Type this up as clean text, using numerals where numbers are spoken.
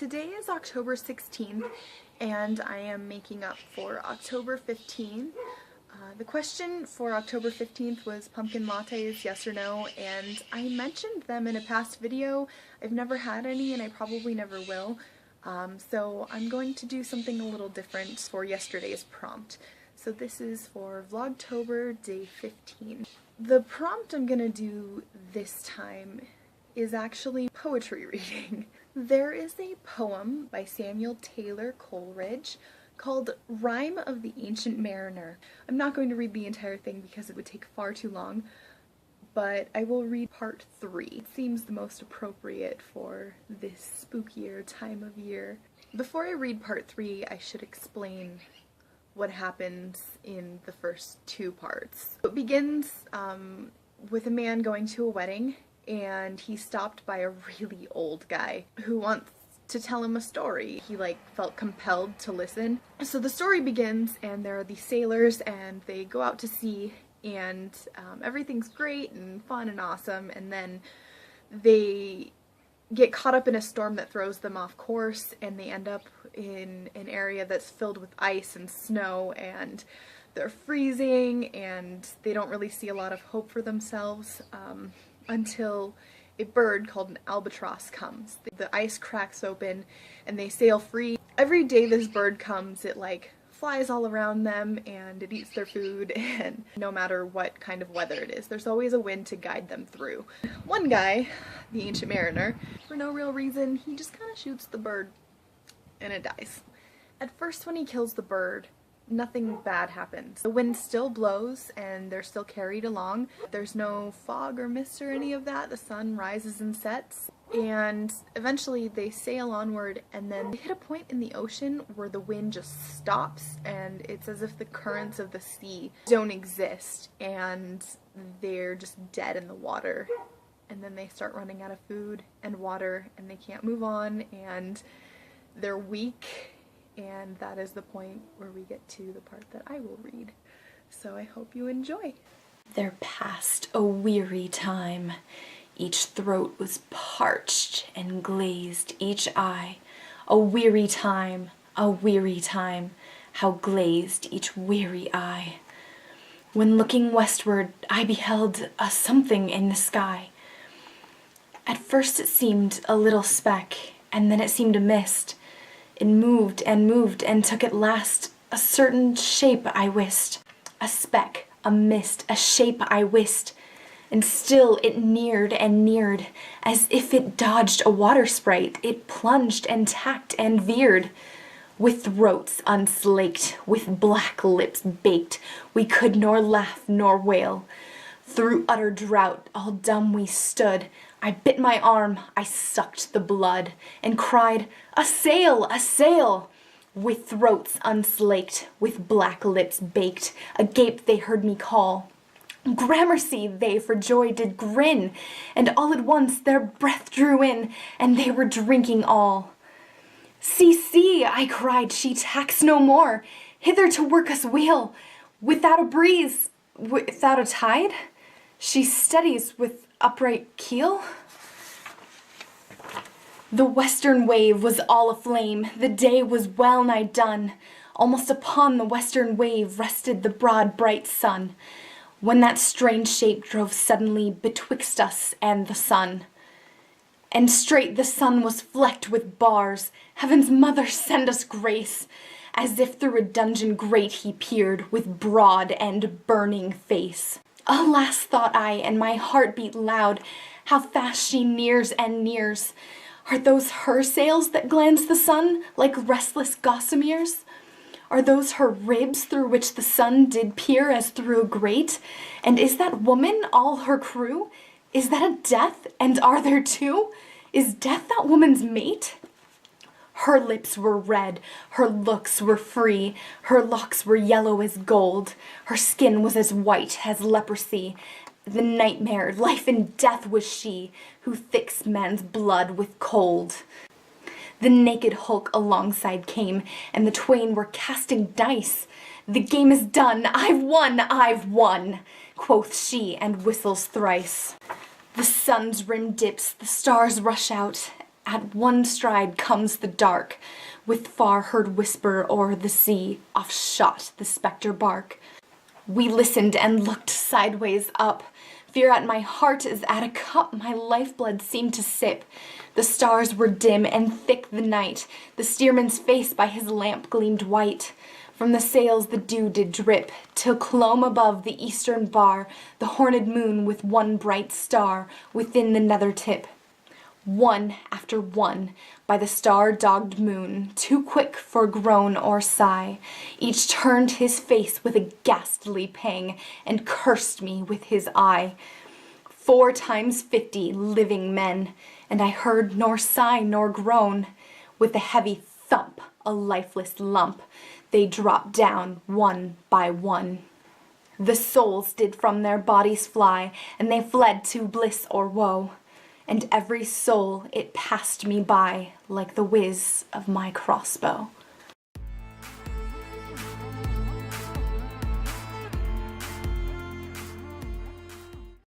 Today is October 16th and I am making up for October 15th. The question for October 15th was pumpkin lattes, yes or no, and I mentioned them in a past video. I've never had any and I probably never will, so I'm going to do something a little different for yesterday's prompt. So this is for Vlogtober day 15. The prompt I'm gonna do this time is actually poetry reading. There is a poem by Samuel Taylor Coleridge called Rime of the Ancient Mariner. I'm not going to read the entire thing because it would take far too long, but I will read part 3. It seems the most appropriate for this spookier time of year. Before I read part 3, I should explain what happens in the first 2 parts. It begins with a man going to a wedding, and he's stopped by a really old guy who wants to tell him a story. He felt compelled to listen. So the story begins, and there are these sailors and they go out to sea, and everything's great and fun and awesome, and then they get caught up in a storm that throws them off course, and they end up in an area that's filled with ice and snow, and they're freezing and they don't really see a lot of hope for themselves until a bird called an albatross comes. The ice cracks open and they sail free. Every day this bird comes, it flies all around them and it eats their food, and no matter what kind of weather it is, there's always a wind to guide them through. One guy, the ancient mariner, for no real reason, he just kind of shoots the bird and it dies. At first when he kills the bird, nothing bad happens. The wind still blows and they're still carried along. There's no fog or mist or any of that. The sun rises and sets, and eventually they sail onward, and then they hit a point in the ocean where the wind just stops and it's as if the currents of the sea don't exist and they're just dead in the water. And then they start running out of food and water and they can't move on and they're weak. And that is the point where we get to the part that I will read. So I hope you enjoy. There passed a weary time. Each throat was parched and glazed, each eye. A weary time, how glazed each weary eye. When looking westward, I beheld a something in the sky. At first it seemed a little speck, and then it seemed a mist. It moved and took at last a certain shape I wist. A speck, a mist, a shape I wist. And still it neared and neared, as if it dodged a water sprite. It plunged and tacked and veered. With throats unslaked, with black lips baked, we could nor laugh nor wail. Through utter drought, all dumb we stood. I bit my arm, I sucked the blood, and cried, "A sail, a sail!" With throats unslaked, with black lips baked, agape they heard me call. Gramercy they for joy did grin, and all at once their breath drew in, and they were drinking all. "See, see," I cried, "she tacks no more, hither to work us weal. Without a breeze, without a tide, she steadies with upright keel." The western wave was all aflame, the day was well nigh done. Almost upon the western wave rested the broad bright sun, when that strange shape drove suddenly betwixt us and the sun. And straight the sun was flecked with bars. Heaven's mother send us grace, as if through a dungeon grate he peered with broad and burning face. Alas, thought I, and my heart beat loud, how fast she nears and nears. Are those her sails that glance the sun like restless gossameres? Are those her ribs through which the sun did peer as through a grate? And is that woman all her crew? Is that a death, and are there two? Is death that woman's mate? Her lips were red, her looks were free, her locks were yellow as gold, her skin was as white as leprosy. The nightmare, life and death was she, who thicks man's blood with cold. The naked hulk alongside came, and the twain were casting dice. "The game is done, I've won, quoth she, and whistles thrice. The sun's rim dips, the stars rush out, At one stride comes the dark, with far-heard whisper o'er the sea, off shot the spectre bark. We listened and looked sideways up. Fear at my heart as at a cup my lifeblood seemed to sip. The stars were dim and thick the night. The steersman's face by his lamp gleamed white. From the sails the dew did drip, till clomb above the eastern bar the horned moon with one bright star within the nether tip. One after one, by the star-dogged moon, too quick for groan or sigh, each turned his face with a ghastly pang, and cursed me with his eye. 4 times 50 living men, and I heard nor sigh nor groan. With a heavy thump, a lifeless lump, they dropped down one by one. The souls did from their bodies fly, and they fled to bliss or woe. And every soul it passed me by like the whiz of my crossbow.